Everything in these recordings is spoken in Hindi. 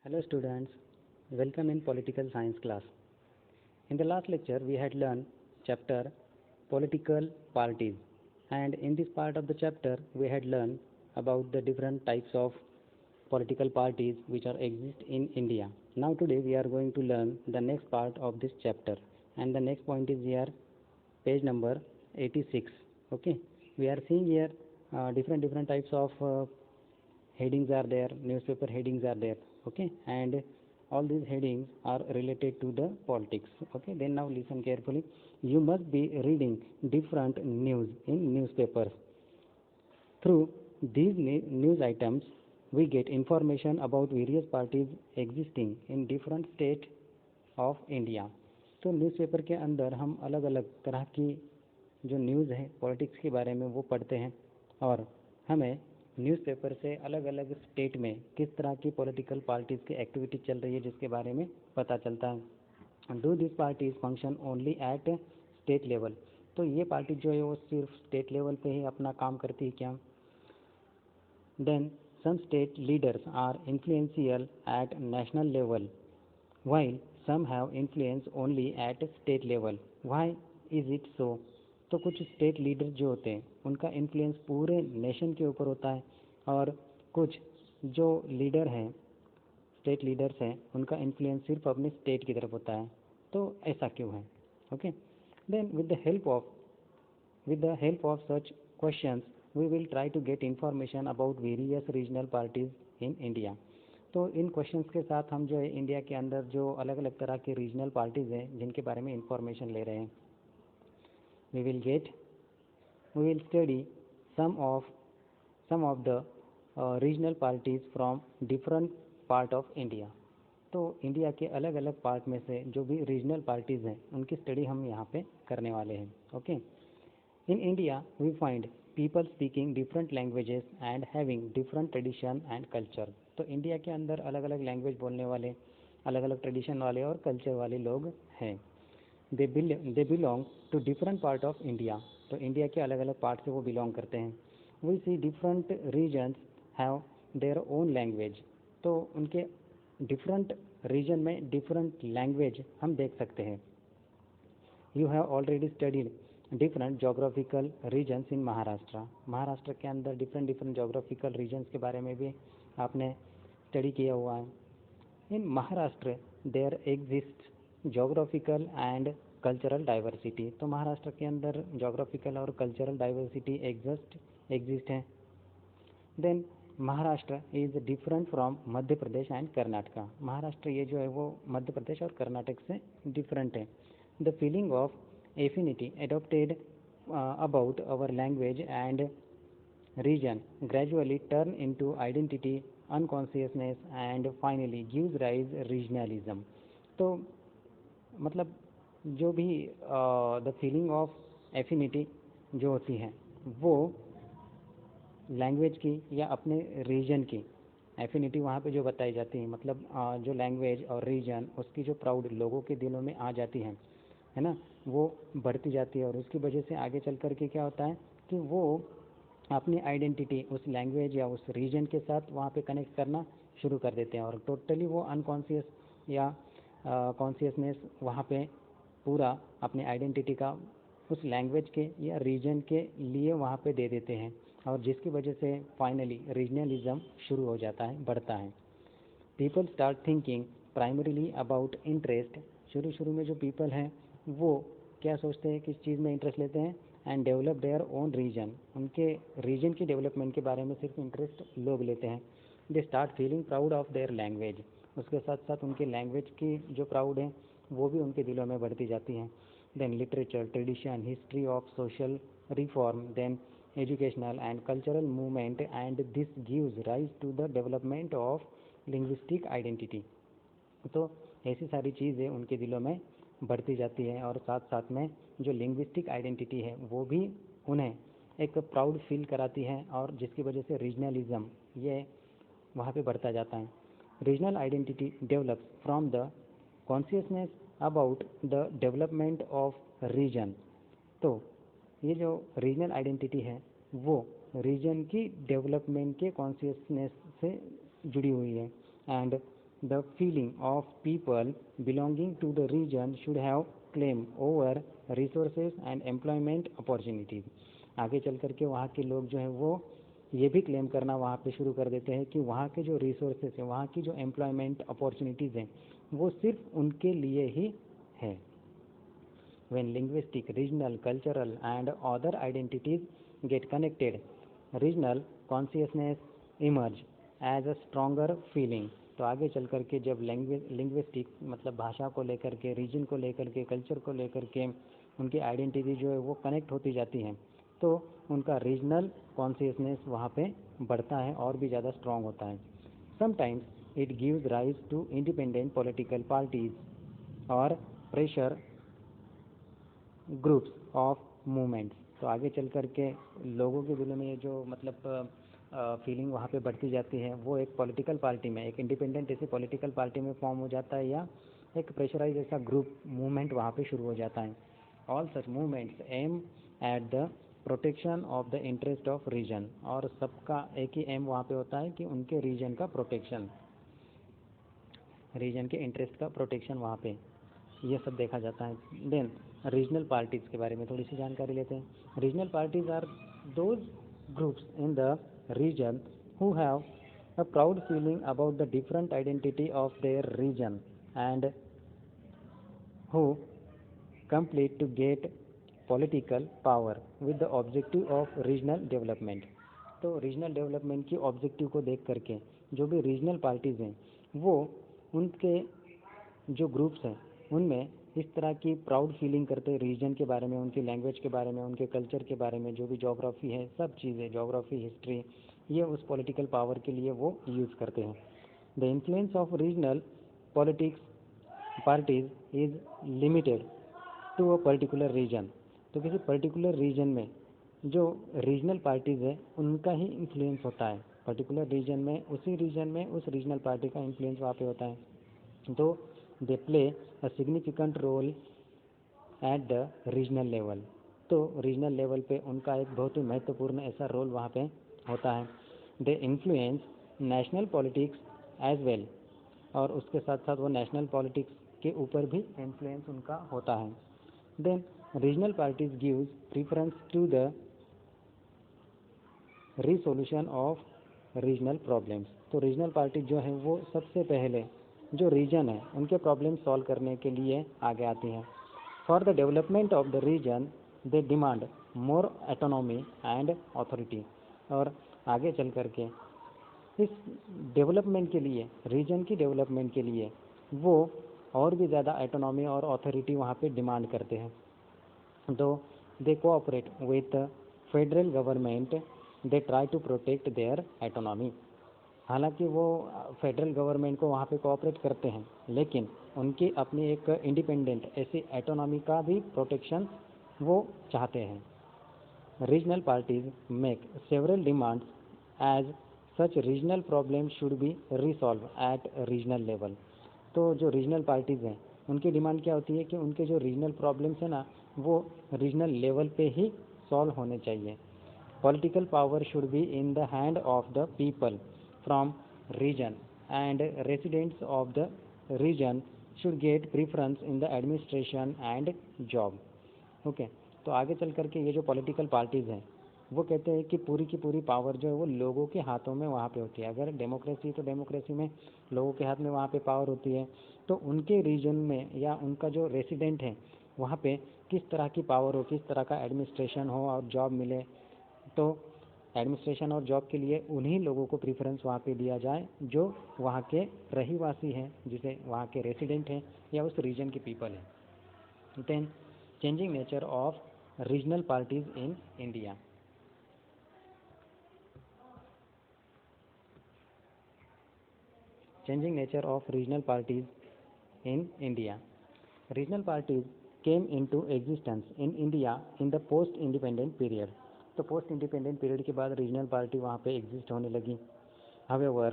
Hello students, welcome in political science class. In the last lecture we had learned chapter political parties, and in this part of the chapter we had learned about the different types of political parties which are exist in India. Now today we are going to learn the next part of this chapter, and the next point is here page number 86. Okay, we are seeing here different types of headings are there, newspaper headings are there. Okay, and all these headings are related to the politics. Okay, then now listen carefully. You must be reading different news in newspapers. Through these news items we get information about various parties existing in different state of India. तो न्यूज़पेपर के अंदर हम अलग अलग तरह की जो न्यूज़ है पॉलिटिक्स के बारे में वो पढ़ते हैं, और हमें न्यूज़पेपर से अलग अलग स्टेट में किस तरह की पॉलिटिकल पार्टीज़ की एक्टिविटी चल रही है जिसके बारे में पता चलता है. Do this parties function only at state level. तो ये पार्टी जो है वो सिर्फ स्टेट लेवल पे ही अपना काम करती है क्या? Then some state leaders are influential at national level while some have influence only at state level. Why is it so? तो कुछ स्टेट लीडर जो होते हैं उनका इन्फ्लुएंस पूरे नेशन के ऊपर होता है, और कुछ जो लीडर हैं स्टेट लीडर्स हैं उनका इन्फ्लुएंस सिर्फ अपने स्टेट की तरफ होता है. तो ऐसा क्यों है? Okay, then with the help of such questions we will try to get information about various regional parties in India. तो इन क्वेश्चंस के साथ हम जो है इंडिया के अंदर जो अलग अलग तरह के रीजनल पार्टीज़ हैं जिनके बारे में इंफॉर्मेशन ले रहे हैं, we will study some of the regional parties from different part of India. तो इंडिया के अलग अलग पार्ट में से जो भी रीजनल पार्टीज़ हैं उनकी स्टडी हम यहाँ पे करने वाले हैं. Okay, in India we find people speaking different languages and having different tradition and culture. तो इंडिया के अंदर अलग अलग लैंग्वेज बोलने वाले, अलग अलग ट्रेडिशन वाले और कल्चर वाले लोग हैं. They belong to different part of India. तो इंडिया के अलग अलग पार्ट से वो बिलोंग करते हैं. We see different regions have their own language. तो उनके डिफरेंट रीजन में डिफरेंट लैंग्वेज हम देख सकते हैं. You have already studied different geographical regions in Maharashtra. Maharashtra के अंदर डिफरेंट जोग्राफिकल रीजन्स के बारे में भी आपने स्टडी किया हुआ है. In Maharashtra there exist geographical and cultural diversity. तो महाराष्ट्र के अंदर जोग्राफिकल और कल्चरल डाइवर्सिटी एग्जिस्ट है. Then Maharashtra is different from Madhya Pradesh and Karnataka. Maharashtra ये जो है वो मध्य प्रदेश और कर्नाटक से डिफरेंट है. The feeling of affinity adopted about our language and region gradually turn into identity, unconsciousness and finally gives rise regionalism. तो मतलब जो भी द फीलिंग ऑफ एफिनिटी जो होती है वो लैंग्वेज की या अपने रीजन की एफिनिटी वहाँ पे जो बताई जाती है, मतलब जो लैंग्वेज और रीजन उसकी जो प्राउड लोगों के दिलों में आ जाती है ना, वो बढ़ती जाती है. और उसकी वजह से आगे चल कर के क्या होता है कि वो अपनी आइडेंटिटी उस लैंग्वेज या उस रीजन के साथ वहाँ पे कनेक्ट करना शुरू कर देते हैं, और टोटली वो अनकॉन्शियस या कॉन्शियसनेस वहाँ पे पूरा अपनी आइडेंटिटी का उस लैंग्वेज के या रीजन के लिए वहाँ पे दे देते हैं, और जिसकी वजह से फाइनली रीजनलिज्म शुरू हो जाता है, बढ़ता है. People start thinking primarily about interest. शुरू में जो पीपल हैं वो क्या सोचते हैं, किस चीज़ में इंटरेस्ट लेते हैं, and develop their own region. उनके रीजन की डेवलपमेंट के बारे में सिर्फ इंटरेस्ट लोग लेते हैं. They start feeling proud of their language. उसके साथ साथ उनके लैंग्वेज की जो प्राउड है वो भी उनके दिलों में बढ़ती जाती हैं. Then literature, tradition, history of social reform, then educational and cultural movement, and this gives rise to the development of linguistic identity. तो ऐसी सारी चीज़ें उनके दिलों में बढ़ती जाती है, और साथ साथ में जो लिंग्विस्टिक आइडेंटिटी है वो भी उन्हें एक प्राउड फील कराती है, और जिसकी वजह से रीजनलिज्म ये वहाँ पे बढ़ता जाता है. Regional identity develops from the consciousness about the development of region. तो ये जो रीजनल आइडेंटिटी है वो रीजन की डेवलपमेंट के कॉन्शियसनेस से जुड़ी हुई है. And the feeling of people belonging to the region should have claim over resources and employment opportunities. आगे चल करके वहाँ के लोग जो है वो ये भी क्लेम करना वहाँ पे शुरू कर देते हैं कि वहाँ के जो रिसोर्सेज हैं, वहाँ की जो एम्प्लॉयमेंट अपॉर्चुनिटीज़ हैं, वो सिर्फ उनके लिए ही है. When linguistic, regional, cultural and other identities get connected, regional consciousness emerge as a stronger feeling. तो आगे चल करके जब लिंग्विस्टिक मतलब भाषा को लेकर के, रीजन को लेकर के, कल्चर को लेकर के उनकी आइडेंटिटी जो है वो कनेक्ट होती जाती है, तो उनका रीजनल कॉन्शियसनेस वहाँ पे बढ़ता है और भी ज़्यादा स्ट्रॉन्ग होता है. Sometimes it gives rise to independent political parties और प्रेशर ग्रुप्स ऑफ मूवमेंट्स. तो आगे चल कर के लोगों के दिलों में ये जो मतलब फीलिंग वहाँ पे बढ़ती जाती है, वो एक पॉलिटिकल पार्टी में, एक इंडिपेंडेंट ऐसी पॉलिटिकल पार्टी में फॉर्म हो जाता है या एक प्रेशराइज ऐसा ग्रुप मूवमेंट वहाँ पे शुरू हो जाता है. All such movements aim at the protection of the interest of region. और सबका एक ही एम वहाँ पे होता है कि उनके रीजन का प्रोटेक्शन, रीजन के इंटरेस्ट का प्रोटेक्शन वहाँ पे ये सब देखा जाता है. देन रीजनल पार्टीज़ के बारे में थोड़ी सी जानकारी लेते हैं. Regional parties are those groups in the region who have a proud feeling about the different identity of their region and who complete to get political power with the objective of regional development. तो रीजनल डेवलपमेंट की ऑब्जेक्टिव को देख करके जो भी रीजनल पार्टीज़ हैं वो उनके जो ग्रुप्स हैं उनमें इस तरह की प्राउड फीलिंग करते हैं रीजन के बारे में, उनकी लैंग्वेज के बारे में, उनके कल्चर के बारे में, जो भी जोग्राफी है, सब चीज़ें, जोग्राफी, हिस्ट्री, ये उस पॉलिटिकल पावर के लिए वो यूज़ करते हैं. The influence of regional politics parties is limited to a particular region. तो किसी पर्टिकुलर रीजन में जो रीजनल पार्टीज़ है उनका ही इन्फ्लुएंस होता है. पर्टिकुलर रीजन में, उसी रीजन में उस रीजनल पार्टी का इन्फ्लुएंस वहाँ पे होता है. तो they play a significant role at the regional level. तो रीजनल लेवल पे उनका एक बहुत ही महत्वपूर्ण ऐसा रोल वहाँ पे होता है. They influence national politics as well. और उसके साथ साथ वो नेशनल पॉलिटिक्स के ऊपर भी इन्फ्लुएंस उनका होता है. Then regional parties gives preference to the resolution of regional problems. तो रीजनल पार्टी जो है वो सबसे पहले जो रीजन है उनके प्रॉब्लम सॉल्व करने के लिए आगे आती हैं. For the development of the region they demand more autonomy and authority. और आगे चल करके इस डेवलपमेंट के लिए, रीजन की डेवलपमेंट के लिए वो और भी ज़्यादा ऑटोनॉमी और अथॉरिटी वहाँ पे डिमांड करते हैं. Though they cooperate with federal government they try to protect their autonomy. हालांकि वो फेडरल गवर्नमेंट को वहाँ पे कोऑपरेट करते हैं, लेकिन उनकी अपनी एक इंडिपेंडेंट ऐसी ऑटोनॉमी का भी प्रोटेक्शन वो चाहते हैं. Regional parties make several demands as such regional problem should be resolve at regional level. तो जो रीजनल पार्टीज़ हैं उनकी डिमांड क्या होती है कि उनके जो रीजनल प्रॉब्लम्स हैं ना वो रीजनल लेवल पे ही सॉल्व होने चाहिए. Political power should be in the hand of the people from region and residents of the region should get preference in the administration and job. Okay. तो आगे चल करके ये जो पॉलिटिकल पार्टीज़ हैं वो कहते हैं कि पूरी की पूरी पावर जो है वो लोगों के हाथों में वहाँ पे होती है. अगर डेमोक्रेसी तो डेमोक्रेसी में लोगों के हाथ में वहाँ पे पावर होती है, तो उनके रीजन में या उनका जो रेसिडेंट है वहाँ पे किस तरह की पावर हो, किस तरह का एडमिनिस्ट्रेशन हो और जॉब मिले, तो एडमिनिस्ट्रेशन और जॉब के लिए उन्हीं लोगों को प्रीफरेंस वहाँ पे दिया जाए जो वहाँ के रहीवासी हैं, जिसे वहाँ के रेसिडेंट हैं या उस रीजन के पीपल हैं. Then changing nature of regional parties in India. Changing nature of regional parties in India. Regional parties came into existence in India in the post-independent period. तो पोस्ट इंडिपेंडेंट पीरियड के बाद रीजनल पार्टी वहाँ पे एग्जिस्ट होने लगी. However,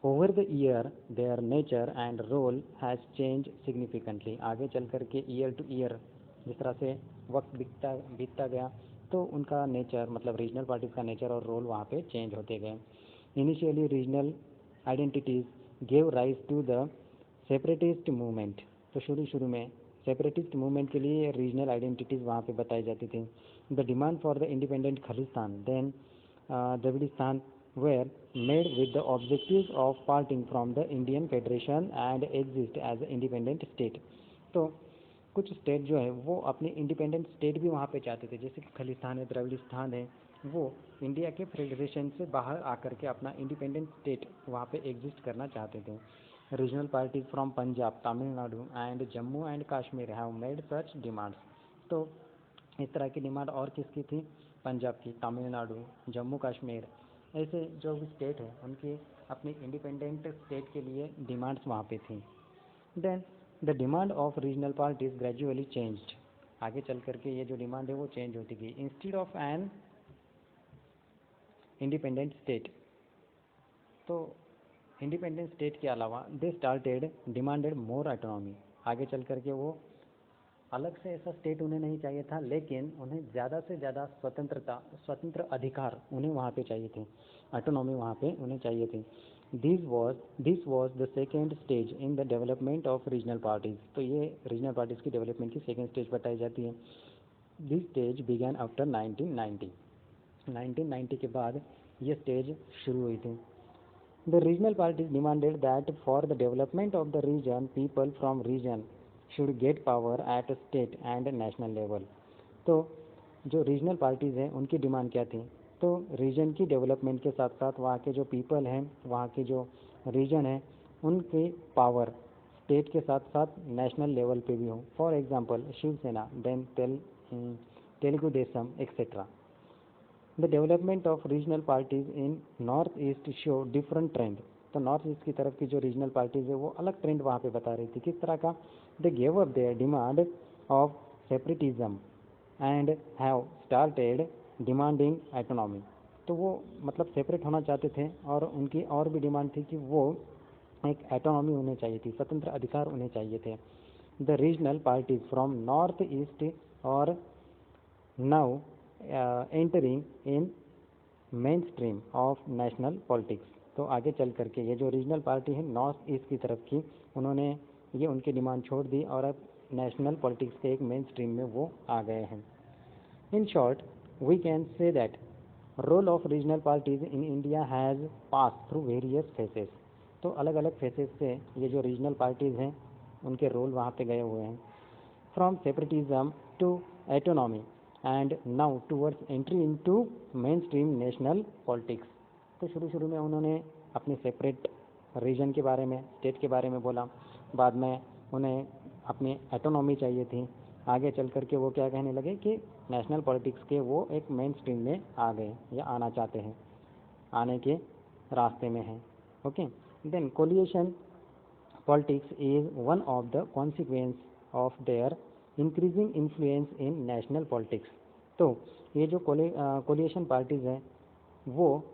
over the year their nature and role has changed significantly. आगे चल कर के ईयर टू ईयर जिस तरह से वक्त बीतता गया तो उनका नेचर मतलब रीजनल पार्टीज़ का नेचर और रोल वहाँ पे चेंज होते गए. Initially regional identities gave rise to the separatist movement. तो शुरू में सेपरेटिस्ट मूवमेंट के लिए रीजनल आइडेंटिटीज़ वहाँ पे बताई जाती थी। The demand for the independent Khalistan then Dravidistan were made with the objectives of parting from the Indian Federation and exist as an independent state। तो कुछ स्टेट जो है वो अपने इंडिपेंडेंट स्टेट भी वहाँ पे चाहते थे, जैसे कि खालिस्तान है, द्रविडिस्तान है, वो इंडिया के फेडरेशन से बाहर आकर के अपना इंडिपेंडेंट स्टेट वहाँ पे एग्जिस्ट करना चाहते थे। Regional parties from Punjab, Tamil Nadu and Jammu and Kashmir have made such demands. तो इस तरह की डिमांड और किसकी थी? पंजाब की, तमिलनाडु, जम्मू कश्मीर, ऐसे जो भी स्टेट है उनकी अपनी इंडिपेंडेंट स्टेट के लिए डिमांड्स वहाँ पे थी। Then the demand of regional parties gradually changed. आगे चल करके ये जो डिमांड है वो चेंज होती गई। Instead of an independent state, तो इंडिपेंडेंट स्टेट के अलावा they started demanded more autonomy. आगे चल करके वो अलग से ऐसा स्टेट उन्हें नहीं चाहिए था, लेकिन उन्हें ज़्यादा से ज़्यादा स्वतंत्रता, स्वतंत्र अधिकार उन्हें वहाँ पे चाहिए थे, ऑटोनॉमी वहाँ पे उन्हें चाहिए थी। This was the second stage in the development of regional parties. तो ये रीजनल पार्टीज़ की डेवलपमेंट की सेकेंड स्टेज बताई जाती है। दिस स्टेज बिगैन आफ्टर 1990 के बाद ये स्टेज शुरू हुई थी। The regional parties demanded that for the development of the region people from region should get power at state and national level. तो जो रीजनल पार्टीज़ हैं उनकी डिमांड क्या थी? तो रीजन की डेवलपमेंट के साथ साथ वहाँ के जो पीपल हैं, वहाँ के जो रीजन है, उनकी पावर स्टेट के साथ साथ नेशनल लेवल पे भी हो। For example Shivsena, then Telugu Desam etcetera. The development of regional parties in north east show different trend. तो नॉर्थ ईस्ट की तरफ की जो रीजनल पार्टीज है वो अलग ट्रेंड वहाँ पे बता रही थी। किस तरह का? They gave up their demand of separatism and have started demanding autonomy. तो वो मतलब सेपरेट होना चाहते थे और उनकी और भी डिमांड थी कि वो एक ऑटोनॉमी उन्हें चाहिए थी, स्वतंत्र अधिकार उन्हें चाहिए थे। The regional parties from north east और now entering in mainstream of national politics. तो आगे चल करके ये जो रीजनल पार्टी है नॉर्थ ईस्ट की तरफ की, उन्होंने ये उनकी डिमांड छोड़ दी और अब नेशनल पॉलिटिक्स के एक मेन स्ट्रीम में वो आ गए हैं। In short we can say that role of regional parties in India has pass through various phases. तो अलग अलग फेसेस से ये जो रीजनल पार्टीज़ हैं उनके रोल वहाँ पे गए हुए हैं। From separatism to autonomy and now towards entry into main stream national politics. तो शुरू में उन्होंने अपने सेपरेट रीजन के बारे में, स्टेट के बारे में बोला, बाद में उन्हें अपनी ऑटोनॉमी चाहिए थी, आगे चल करके वो क्या कहने लगे कि नेशनल पॉलिटिक्स के वो एक मेन स्ट्रीम में आ गए या आना चाहते हैं, आने के रास्ते में हैं। Okay, then coalition politics is one of the consequence of their increasing influence in national politics. तो ये जो कोलिएशन पार्टीज़ हैं वो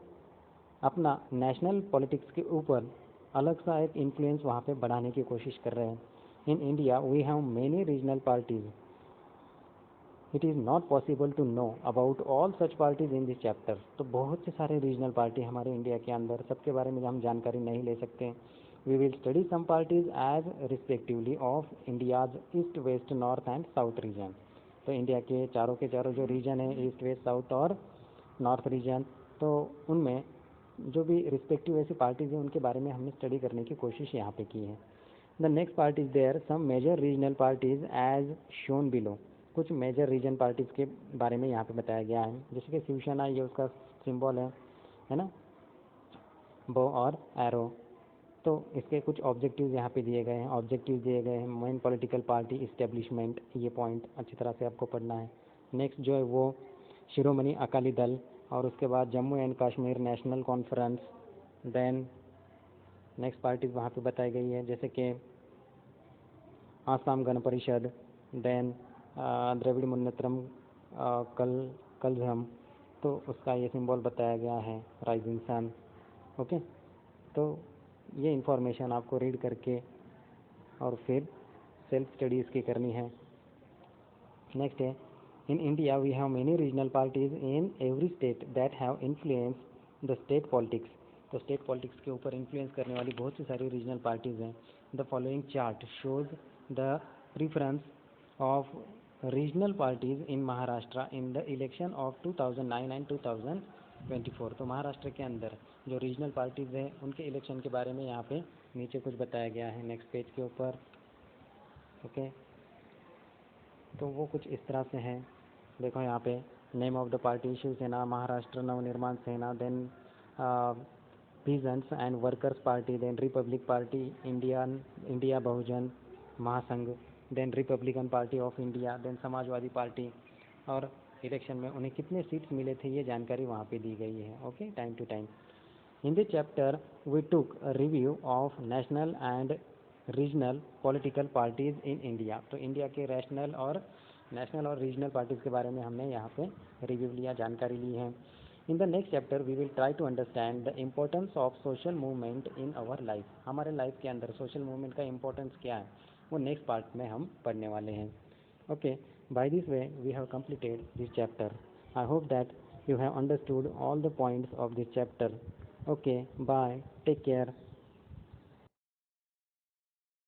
अपना नेशनल पॉलिटिक्स के ऊपर अलग सा एक इन्फ्लुएंस वहाँ पे बढ़ाने की कोशिश कर रहे हैं। In India we have many regional parties. It is not possible to know about all such parties in this chapter. तो बहुत से सारे रीजनल पार्टी हमारे इंडिया के अंदर, सबके बारे में हम जानकारी नहीं ले सकते। We will study some parties as respectively of India's east, west, north and south region. तो इंडिया के चारों जो रीजन है, ईस्ट, वेस्ट, साउथ और नॉर्थ रीजन, तो उनमें जो भी रिस्पेक्टिव ऐसी पार्टीज हैं उनके बारे में हमने स्टडी करने की कोशिश यहाँ पे की है। The next part is their some major regional parties as shown below. कुछ मेजर रीजन पार्टीज के बारे में यहाँ पे बताया गया है, जैसे कि शिवसेना, ये उसका सिंबल है ना, बो और एरो। तो इसके कुछ ऑब्जेक्टिव्स यहाँ पे दिए गए हैं, ऑब्जेक्टिव दिए गए हैं। मेन पॉलिटिकल पार्टी इस्टेब्लिशमेंट, ये पॉइंट अच्छी तरह से आपको पढ़ना है। नेक्स्ट जो है वो शिरोमणि अकाली दल, और उसके बाद Jammu and Kashmir national conference. Then next parties वहाँ पे बताई गई है, जैसे कि आसाम गण परिषद, देन द्रविड़ मुन्नेत्रम कलझम, तो उसका ये सिंबल बताया गया है राइजिंग सन। ओके, तो ये इंफॉर्मेशन आपको रीड करके और फिर सेल्फ स्टडी इसकी करनी है। नेक्स्ट है in India we have many regional parties in every state that have influence the state politics. तो स्टेट पॉलिटिक्स के ऊपर इन्फ्लुएंस करने वाली बहुत सी सारी रीजनल पार्टीज़ हैं. The following chart shows the preference of regional parties in Maharashtra in the election of 2009 and 2024. तो महाराष्ट्र के अंदर जो रीजनल पार्टीज़ हैं उनके इलेक्शन के बारे में यहाँ पे नीचे कुछ बताया गया है नेक्स्ट पेज के ऊपर. ओके, तो वो कुछ इस तरह से हैं. देखो यहाँ पे name of the party Shiv Sena, Maharashtra Navnirman Sena, then peasants and workers party, then republic party, India Bahujan Mahasangh, then republican party of India, then Samajwadi party. और इलेक्शन में उन्हें कितने सीट्स मिले थे ये जानकारी वहाँ पे दी गई है. Okay, time to time. In this chapter, we took a review of national and regional political parties in India. तो इंडिया के नेशनल और रीजनल पार्टीज़ के बारे में हमने यहाँ पे रिव्यू लिया, जानकारी ली है. In the next chapter we will try to understand the importance of social movement in our life. हमारे लाइफ के अंदर सोशल मूवमेंट का इम्पोर्टेंस क्या है वो नेक्स्ट पार्ट में हम पढ़ने वाले हैं. Okay, by this way we have completed this chapter. I hope that you have understood all the points of this chapter. Okay, bye, take care.